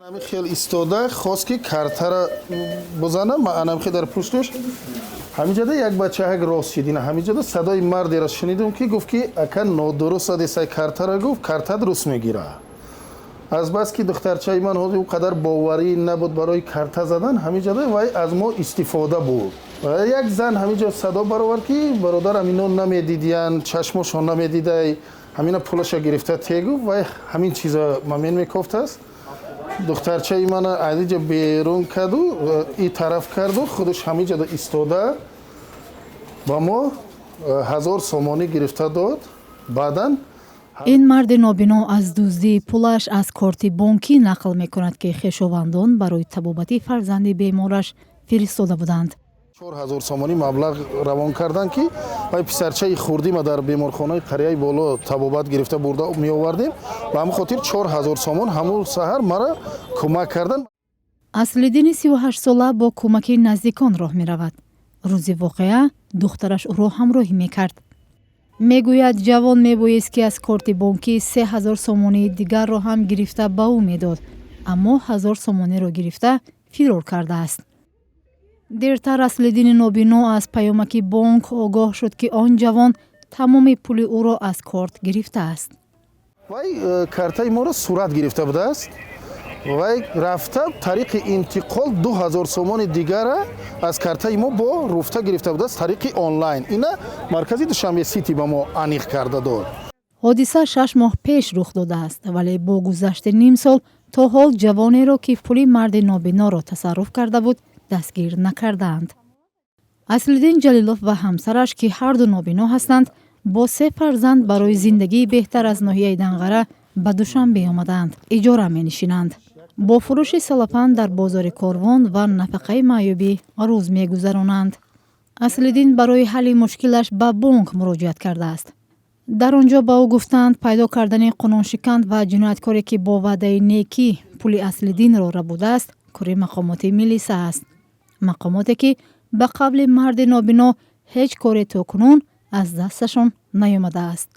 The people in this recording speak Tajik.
Ами хел истода хост ки картара бузанам анам хе дар пуштуш ҳамиҷода як бачаҳак рост шидина ҳамиҷода садои мардеро шунидум ки гуфт ки ака нодуруст адесай картара гуфт карта дуруст мегира азбаски духтарчаи ман ҳозир қадар боварӣ набуд барои карта задан ҳамиҷода вай аз мо истифода буд як зан ҳамиҷо садо баровард ки бародарам ино намедидиян чашмошон намедидай ҳамина пулаша гирифта тегу вай ҳамин чиза мамен мекофтааст духтарчаи мана алиҷа берун карду и тараф карду худаш ҳамиҷода истода ба мо 1000 сомонӣ гирифта дод баъдан ин марди нобино аз дуздии пулаш аз корти бонкӣ нақл мекунад ки хешовандон барои табобати фарзанди бемораш фиристода буданд 4000 сомонӣ маблағ равон карданд ки вай писарчаи хурдима дар беморхонаи қарияи боло табобат гирифта бурда меовардем ба ҳамин хотир 4000 сомон ҳамун саҳар мара кӯмак карданд. аслиддини 38 сола бо кӯмаки наздикон роҳ меравад. рӯзи воқеа духтараш ӯро ҳамроҳӣ мекард. мегӯяд ҷавон мебоист ки аз корти бонкӣ 3000 сомонии дигарро ҳам гирифта ба ӯ медод, аммо 1000 сомониро гирифта фирор кардааст. дертар аслиддини нобино аз паёмаки бонк огоҳ шуд ки он ҷавон тамоми пули ӯро аз корт гирифтааст. вай картаи моро сурат гирифта будааст вай рафта тариқи интиқол 2000 сомони дигара аз картаи мо бо руфта гирифта будааст тариқи онлайн ина маркази душанбе сити ба мо аниқ карда дод. ҳодиса 6 моҳ пеш рух додааст, вале бо гузашти ним сол то ҳол ҷавонеро ки пули марди нобиноро тасарруф карда буд дастгир накардаанд. аслиддин ҷалилов ва ҳамсараш ки ҳарду нобино ҳастанд бо 3 фарзанд барои зиндагии беҳтар аз ноҳияи Данғара ба Душанбе омаданд. иҷора менишинанд. бо фурӯши салапан дар бозори Корвон ва нафақаи маъюбӣ рӯз мегузаронанд. аслиддин барои ҳалли мушкилаш ба бонк муроҷиат кардааст. дар он ҷо ба ӯ гуфтанд пайдо кардани қонуншиканд ва ҷинояткоре ки бо ваъдаи некӣ пули аслиддинро рабудааст кори мақомоти милиса аст. мақомоте ки ба қавли марди нобино ҳеҷ коре то кунун аз дасташон наёмадааст.